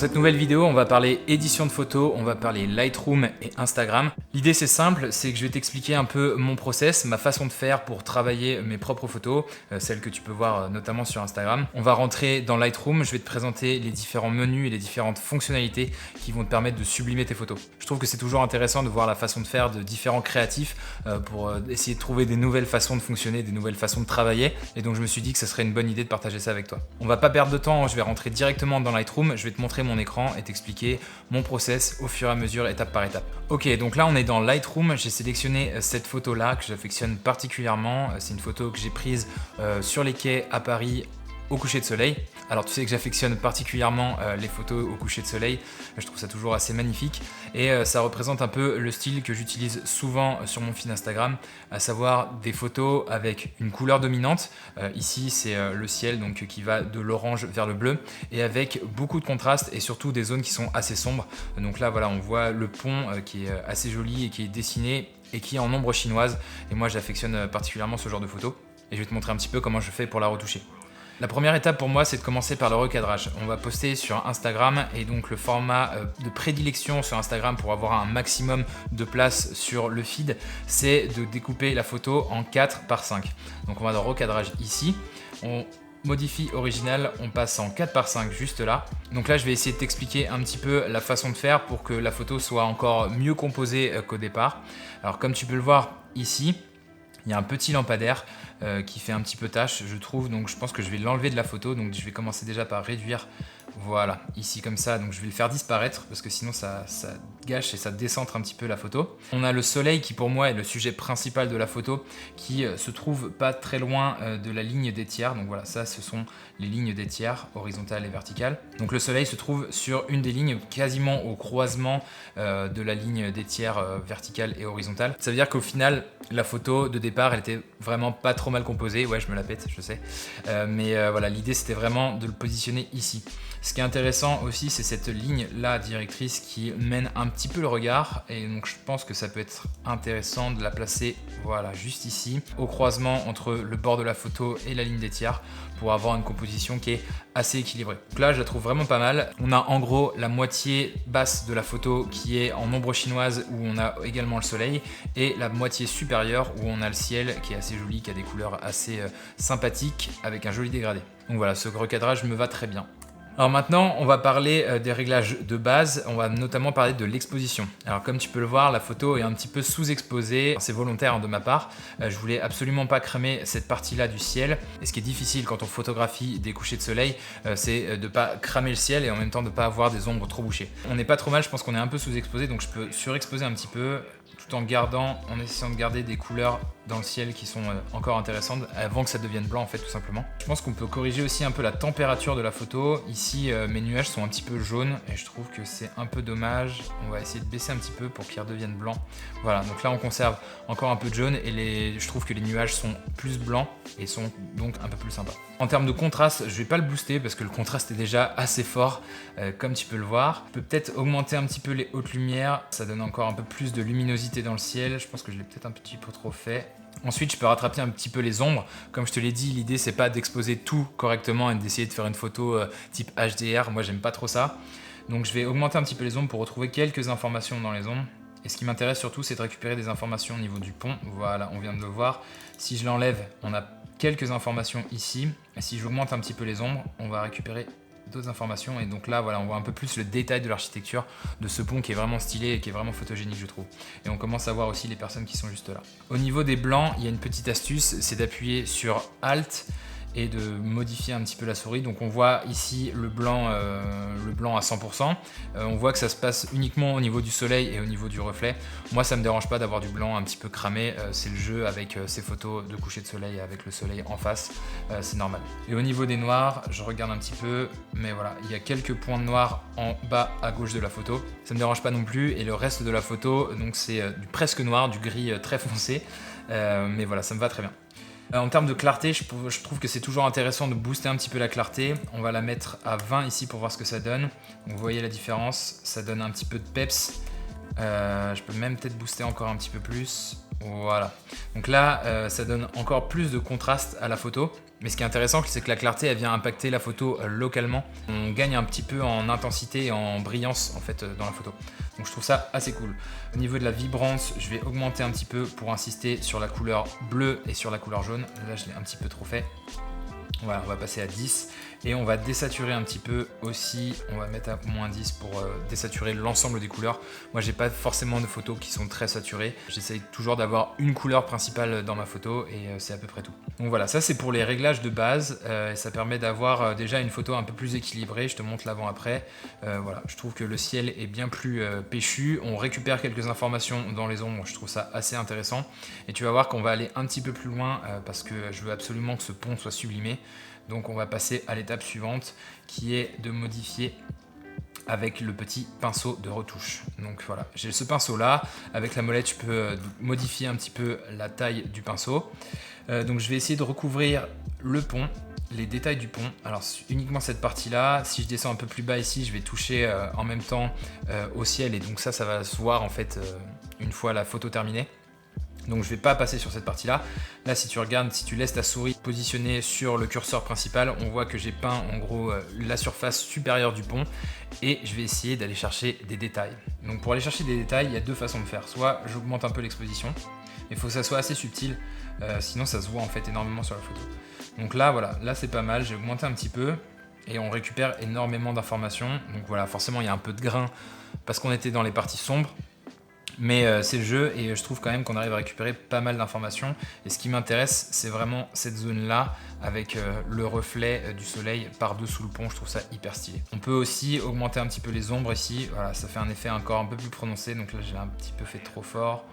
cette nouvelle vidéo, on va parler édition de photos, on va parler Lightroom et Instagram. L'idée c'est simple, c'est que je vais t'expliquer un peu mon process, ma façon de faire pour travailler mes propres photos, celles que tu peux voir notamment sur Instagram. On va rentrer dans Lightroom, je vais te présenter les différents menus et les différentes fonctionnalités qui vont te permettre de sublimer tes photos. Je trouve que c'est toujours intéressant de voir la façon de faire de différents créatifs pour essayer de trouver des nouvelles façons de fonctionner, des nouvelles façons de travailler. Et donc je me suis dit que ce serait une bonne idée de partager ça avec toi. On va pas perdre de temps, je vais rentrer directement dans Lightroom, je vais te montrer mon écran et t'expliquer mon process au fur et à mesure, étape par étape. Ok, donc là on est dans Lightroom, j'ai sélectionné cette photo là que j'affectionne particulièrement. C'est une photo que j'ai prise sur les quais à Paris au coucher de soleil. Alors tu sais que j'affectionne particulièrement les photos au coucher de soleil, je trouve ça toujours assez magnifique et ça représente un peu le style que j'utilise souvent sur mon feed Instagram, à savoir des photos avec une couleur dominante. Ici c'est le ciel donc qui va de l'orange vers le bleu et avec beaucoup de contraste et surtout des zones qui sont assez sombres. Donc là voilà, on voit le pont qui est assez joli et qui est dessiné et qui est en ombre chinoise et moi j'affectionne particulièrement ce genre de photos et je vais te montrer un petit peu comment je fais pour la retoucher. La première étape pour moi, c'est de commencer par le recadrage. On va poster sur Instagram et donc le format de prédilection sur Instagram pour avoir un maximum de place sur le feed, c'est de découper la photo en 4 par 5. Donc on va dans recadrage ici, on modifie original, on passe en 4 par 5 juste là. Donc là, je vais essayer de t'expliquer un petit peu la façon de faire pour que la photo soit encore mieux composée qu'au départ. Alors comme tu peux le voir ici, il y a un petit lampadaire qui fait un petit peu tâche, je trouve, donc je pense que je vais l'enlever de la photo. Donc je vais commencer déjà par réduire, voilà, ici comme ça. Donc je vais le faire disparaître parce que sinon ça gâche et ça décentre un petit peu la photo. On a le soleil qui pour moi est le sujet principal de la photo, qui se trouve pas très loin de la ligne des tiers. Donc voilà, ça ce sont les lignes des tiers, horizontales et verticales. Donc le soleil se trouve sur une des lignes, quasiment au croisement de la ligne des tiers verticale et horizontale. Ça veut dire qu'au final, la photo de départ, elle était vraiment pas trop mal composée. Ouais, je me la pète, je sais. Mais voilà, l'idée c'était vraiment de le positionner ici. Ce qui est intéressant aussi, c'est cette ligne-là directrice qui mène un petit peu le regard. Et donc je pense que ça peut être intéressant de la placer, voilà, juste ici, au croisement entre le bord de la photo et la ligne des tiers, pour avoir une composition qui est assez équilibrée. Donc là, je la trouve vraiment pas mal. On a en gros la moitié basse de la photo qui est en ombre chinoise où on a également le soleil et la moitié supérieure où on a le ciel qui est assez joli, qui a des couleurs assez sympathiques avec un joli dégradé. Donc voilà, ce recadrage me va très bien. Alors maintenant, on va parler des réglages de base, on va notamment parler de l'exposition. Alors comme tu peux le voir, la photo est un petit peu sous-exposée, c'est volontaire de ma part, je voulais absolument pas cramer cette partie-là du ciel. Et ce qui est difficile quand on photographie des couchers de soleil, c'est de pas cramer le ciel et en même temps de pas avoir des ombres trop bouchées. On n'est pas trop mal, je pense qu'on est un peu sous-exposé, donc je peux surexposer un petit peu, tout en essayant de garder des couleurs dans le ciel qui sont encore intéressantes avant que ça devienne blanc en fait tout simplement. Je pense qu'on peut corriger aussi un peu la température de la photo. Ici mes nuages sont un petit peu jaunes et je trouve que c'est un peu dommage. On va essayer de baisser un petit peu pour qu'ils redeviennent blancs. Voilà, donc là on conserve encore un peu de jaune et je trouve que les nuages sont plus blancs et sont donc un peu plus sympas. En termes de contraste, je vais pas le booster parce que le contraste est déjà assez fort comme tu peux le voir. Je peux peut-être augmenter un petit peu les hautes lumières, ça donne encore un peu plus de luminosité dans le ciel. Je pense que je l'ai peut-être un petit peu trop fait. Ensuite, je peux rattraper un petit peu les ombres. Comme je te l'ai dit, l'idée c'est pas d'exposer tout correctement et d'essayer de faire une photo type HDR. Moi, j'aime pas trop ça. Donc, je vais augmenter un petit peu les ombres pour retrouver quelques informations dans les ombres. Et ce qui m'intéresse surtout, c'est de récupérer des informations au niveau du pont. Voilà, on vient de le voir. Si je l'enlève, on a quelques informations ici. Et si j'augmente un petit peu les ombres, on va récupérer d'autres informations et donc là voilà, on voit un peu plus le détail de l'architecture de ce pont qui est vraiment stylé et qui est vraiment photogénique je trouve. Et on commence à voir aussi les personnes qui sont juste là. Au niveau des blancs, il y a une petite astuce, c'est d'appuyer sur Alt et de modifier un petit peu la souris. Donc on voit ici le blanc à 100%. On voit que ça se passe uniquement au niveau du soleil et au niveau du reflet. Moi ça me dérange pas d'avoir du blanc un petit peu cramé, c'est le jeu avec ces photos de coucher de soleil avec le soleil en face, c'est normal. Et au niveau des noirs, je regarde un petit peu, mais voilà, il y a quelques points de noir en bas à gauche de la photo. Ça me dérange pas non plus et le reste de la photo, donc c'est du presque noir, du gris très foncé, mais voilà, ça me va très bien. En termes de clarté, je trouve que c'est toujours intéressant de booster un petit peu la clarté. On va la mettre à 20 ici pour voir ce que ça donne. Donc, vous voyez la différence, ça donne un petit peu de peps. Je peux même peut-être booster encore un petit peu plus. Voilà. Donc là, ça donne encore plus de contraste à la photo. Mais ce qui est intéressant, c'est que la clarté, elle vient impacter la photo localement. On gagne un petit peu en intensité et en brillance en fait dans la photo. Donc je trouve ça assez cool. Au niveau de la vibrance, je vais augmenter un petit peu pour insister sur la couleur bleue et sur la couleur jaune. Là, je l'ai un petit peu trop fait. Voilà, on va passer à 10 et on va désaturer un petit peu aussi. On va mettre à moins 10 pour désaturer l'ensemble des couleurs. Moi, j'ai pas forcément de photos qui sont très saturées. J'essaye toujours d'avoir une couleur principale dans ma photo et c'est à peu près tout. Donc voilà, ça c'est pour les réglages de base et ça permet d'avoir déjà une photo un peu plus équilibrée. Je te montre l'avant-après. Voilà, je trouve que le ciel est bien plus péchu. On récupère quelques informations dans les ombres. Je trouve ça assez intéressant. Et tu vas voir qu'on va aller un petit peu plus loin parce que je veux absolument que ce pont soit sublimé. Donc on va passer à l'étape suivante qui est de modifier avec le petit pinceau de retouche. Donc voilà, j'ai ce pinceau là, avec la molette je peux modifier un petit peu la taille du pinceau. Donc je vais essayer de recouvrir le pont, les détails du pont. Alors uniquement cette partie là, si je descends un peu plus bas ici, je vais toucher en même temps au ciel et donc ça va se voir en fait une fois la photo terminée. Donc je ne vais pas passer sur cette partie là. Là si tu regardes, si tu laisses ta souris positionnée sur le curseur principal, on voit que j'ai peint en gros la surface supérieure du pont et je vais essayer d'aller chercher des détails. Donc pour aller chercher des détails, il y a deux façons de faire. Soit j'augmente un peu l'exposition, il faut que ça soit assez subtil, sinon ça se voit en fait énormément sur la photo. Donc là voilà, là c'est pas mal, j'ai augmenté un petit peu et on récupère énormément d'informations. Donc voilà, forcément il y a un peu de grain parce qu'on était dans les parties sombres. Mais c'est le jeu et je trouve quand même qu'on arrive à récupérer pas mal d'informations. Et ce qui m'intéresse, c'est vraiment cette zone-là avec le reflet du soleil par-dessous le pont. Je trouve ça hyper stylé. On peut aussi augmenter un petit peu les ombres ici. Voilà, ça fait un effet encore un peu plus prononcé. Donc là, j'ai un petit peu fait trop fort.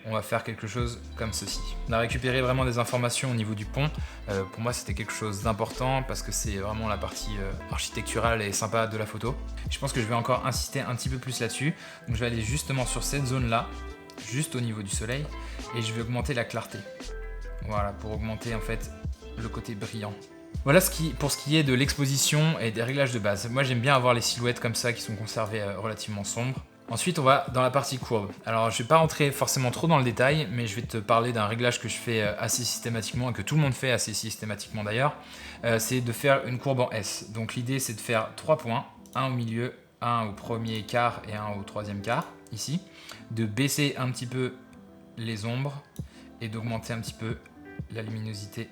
On va faire quelque chose comme ceci. On a récupéré vraiment des informations au niveau du pont. Pour moi, c'était quelque chose d'important parce que c'est vraiment la partie architecturale et sympa de la photo. Je pense que je vais encore insister un petit peu plus là-dessus. Donc je vais aller justement sur cette zone-là, juste au niveau du soleil, et je vais augmenter la clarté. Voilà, pour augmenter en fait le côté brillant. Voilà pour ce qui est de l'exposition et des réglages de base. Moi, j'aime bien avoir les silhouettes comme ça qui sont conservées relativement sombres. Ensuite, on va dans la partie courbe. Alors, je ne vais pas rentrer forcément trop dans le détail, mais je vais te parler d'un réglage que je fais assez systématiquement et que tout le monde fait assez systématiquement d'ailleurs. C'est de faire une courbe en S. Donc, l'idée, c'est de faire 3 points, un au milieu, un au premier quart et un au troisième quart, ici. De baisser un petit peu les ombres et d'augmenter un petit peu la luminosité,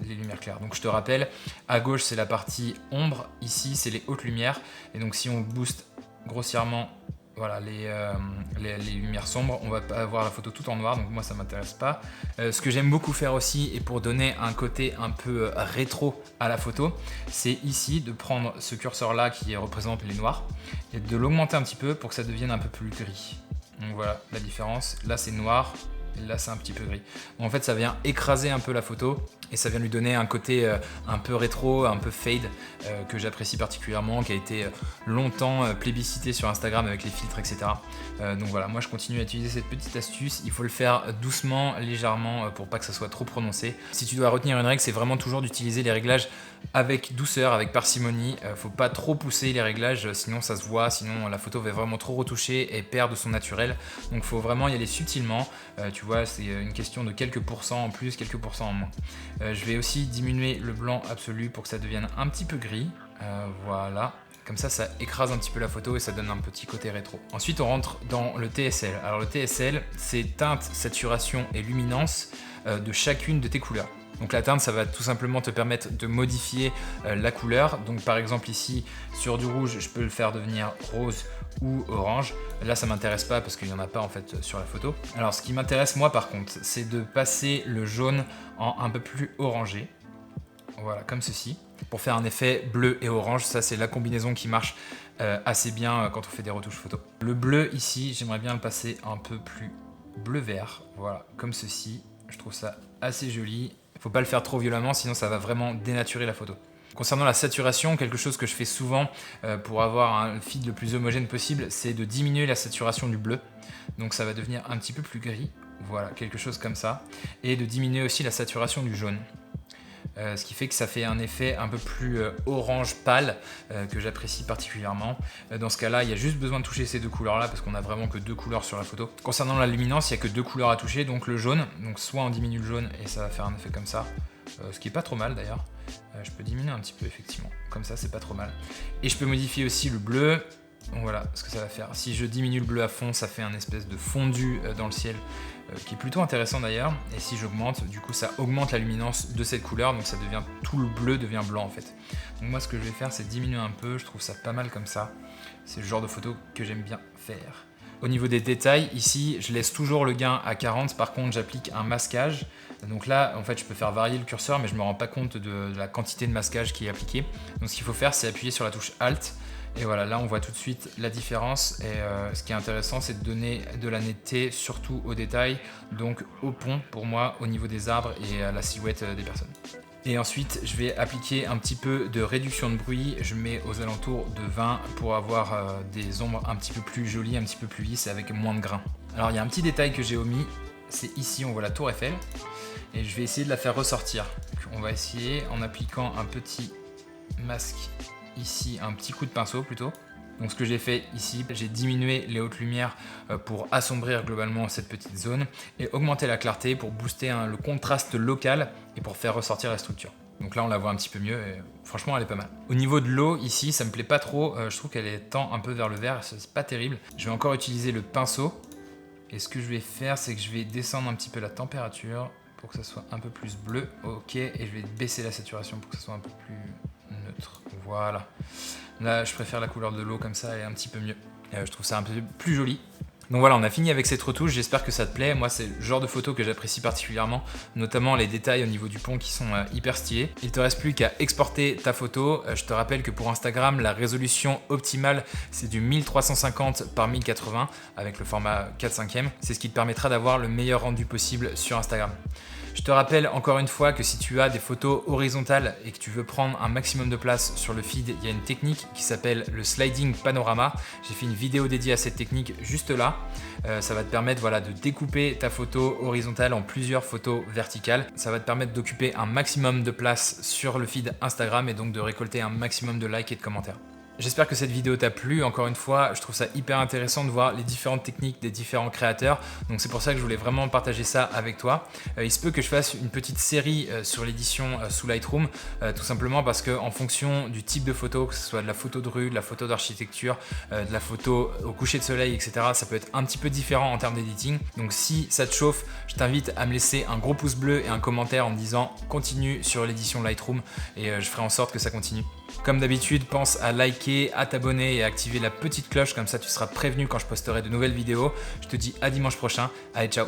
les lumières claires. Donc, je te rappelle, à gauche, c'est la partie ombre. Ici, c'est les hautes lumières. Et donc, si on booste grossièrement voilà, les lumières sombres, on va pas avoir la photo tout en noir, donc moi ça m'intéresse pas. Ce que j'aime beaucoup faire aussi, et pour donner un côté un peu rétro à la photo, c'est ici de prendre ce curseur là qui représente les noirs et de l'augmenter un petit peu pour que ça devienne un peu plus gris. Donc voilà la différence, là c'est noir, et là c'est un petit peu gris. Donc en fait ça vient écraser un peu la photo et ça vient lui donner un côté un peu rétro, un peu fade que j'apprécie particulièrement, qui a été longtemps plébiscité sur Instagram avec les filtres, etc. Donc voilà, moi je continue à utiliser cette petite astuce. Il faut le faire doucement, légèrement pour pas que ça soit trop prononcé. Si tu dois retenir une règle, c'est vraiment toujours d'utiliser les réglages avec douceur, avec parcimonie. Faut pas trop pousser les réglages, sinon ça se voit, sinon la photo va vraiment trop retoucher et perd de son naturel. Donc faut vraiment y aller subtilement. Tu vois, c'est une question de quelques pourcents en plus, quelques pourcents en moins. Je vais aussi diminuer le blanc absolu pour que ça devienne un petit peu gris. Voilà. Comme ça écrase un petit peu la photo et ça donne un petit côté rétro. Ensuite, on rentre dans le TSL. Alors le TSL, c'est teinte, saturation et luminance de chacune de tes couleurs. Donc la teinte, ça va tout simplement te permettre de modifier la couleur. Donc par exemple ici, sur du rouge, je peux le faire devenir rose ou orange. Là, ça m'intéresse pas parce qu'il n'y en a pas en fait sur la photo. Alors ce qui m'intéresse moi par contre, c'est de passer le jaune en un peu plus orangé. Voilà, comme ceci. Pour faire un effet bleu et orange, ça c'est la combinaison qui marche assez bien quand on fait des retouches photo. Le bleu ici, j'aimerais bien le passer un peu plus bleu-vert. Voilà, comme ceci. Je trouve ça assez joli. Faut pas le faire trop violemment, sinon ça va vraiment dénaturer la photo. Concernant la saturation, quelque chose que je fais souvent pour avoir un feed le plus homogène possible, c'est de diminuer la saturation du bleu. Donc ça va devenir un petit peu plus gris. Voilà, quelque chose comme ça. Et de diminuer aussi la saturation du jaune. ce qui fait que ça fait un effet un peu plus orange pâle que j'apprécie particulièrement. Dans ce cas-là, il y a juste besoin de toucher ces deux couleurs-là parce qu'on n'a vraiment que 2 couleurs sur la photo. Concernant la luminance, il n'y a que 2 couleurs à toucher, donc le jaune, donc soit on diminue le jaune et ça va faire un effet comme ça, ce qui est pas trop mal d'ailleurs. Je peux diminuer un petit peu effectivement, comme ça c'est pas trop mal. Et je peux modifier aussi le bleu. Donc voilà ce que ça va faire. Si je diminue le bleu à fond, ça fait un espèce de fondu dans le ciel qui est plutôt intéressant d'ailleurs. Et si j'augmente, du coup ça augmente la luminance de cette couleur, donc ça devient, tout le bleu devient blanc en fait. Donc moi ce que je vais faire, c'est diminuer un peu, je trouve ça pas mal comme ça. C'est le genre de photo que j'aime bien faire. Au niveau des détails, ici je laisse toujours le gain à 40, par contre j'applique un masquage. Donc là en fait je peux faire varier le curseur, mais je me rends pas compte de la quantité de masquage qui est appliquée. Donc ce qu'il faut faire, c'est appuyer sur la touche Alt. Et voilà, là on voit tout de suite la différence et ce qui est intéressant, c'est de donner de la netteté surtout aux détails, donc au pont pour moi, au niveau des arbres et à la silhouette des personnes. Et ensuite je vais appliquer un petit peu de réduction de bruit, je mets aux alentours de 20 pour avoir des ombres un petit peu plus jolies, un petit peu plus lisses et avec moins de grains. Alors il y a un petit détail que j'ai omis, c'est ici on voit la tour Eiffel et je vais essayer de la faire ressortir. Donc, on va essayer en appliquant un petit masque ici, un petit coup de pinceau plutôt. Donc ce que j'ai fait ici, j'ai diminué les hautes lumières pour assombrir globalement cette petite zone et augmenter la clarté pour booster le contraste local et pour faire ressortir la structure. Donc là on la voit un petit peu mieux et franchement elle est pas mal. Au niveau de l'eau ici, ça me plaît pas trop, je trouve qu'elle tend un peu vers le vert, c'est pas terrible. Je vais encore utiliser le pinceau et ce que je vais faire, c'est que je vais descendre un petit peu la température pour que ça soit un peu plus bleu, ok, et je vais baisser la saturation pour que ça soit un peu plus neutre, voilà. Là je préfère la couleur de l'eau comme ça, elle est un petit peu mieux, je trouve ça un peu plus joli. Donc voilà, on a fini avec cette retouche, j'espère que ça te plaît. Moi c'est le genre de photo que j'apprécie particulièrement, notamment les détails au niveau du pont qui sont hyper stylés. Il te reste plus qu'à exporter ta photo. Je te rappelle que pour Instagram, la résolution optimale c'est du 1350 par 1080 avec le format 4/5. C'est ce qui te permettra d'avoir le meilleur rendu possible sur Instagram. Je te rappelle encore une fois que si tu as des photos horizontales et que tu veux prendre un maximum de place sur le feed, il y a une technique qui s'appelle le sliding panorama. J'ai fait une vidéo dédiée à cette technique juste là. Ça va te permettre de découper ta photo horizontale en plusieurs photos verticales. Ça va te permettre d'occuper un maximum de place sur le feed Instagram et donc de récolter un maximum de likes et de commentaires. J'espère que cette vidéo t'a plu. Encore une fois, je trouve ça hyper intéressant de voir les différentes techniques des différents créateurs. Donc c'est pour ça que je voulais vraiment partager ça avec toi. Il se peut que je fasse une petite série sur l'édition sous Lightroom, tout simplement parce qu'en fonction du type de photo, que ce soit de la photo de rue, de la photo d'architecture, de la photo au coucher de soleil, etc., ça peut être un petit peu différent en termes d'editing. Donc si ça te chauffe, je t'invite à me laisser un gros pouce bleu et un commentaire en me disant continue sur l'édition Lightroom et je ferai en sorte que ça continue. Comme d'habitude, pense à liker, à t'abonner et à activer la petite cloche, comme ça tu seras prévenu quand je posterai de nouvelles vidéos. Je te dis à dimanche prochain. Allez, ciao!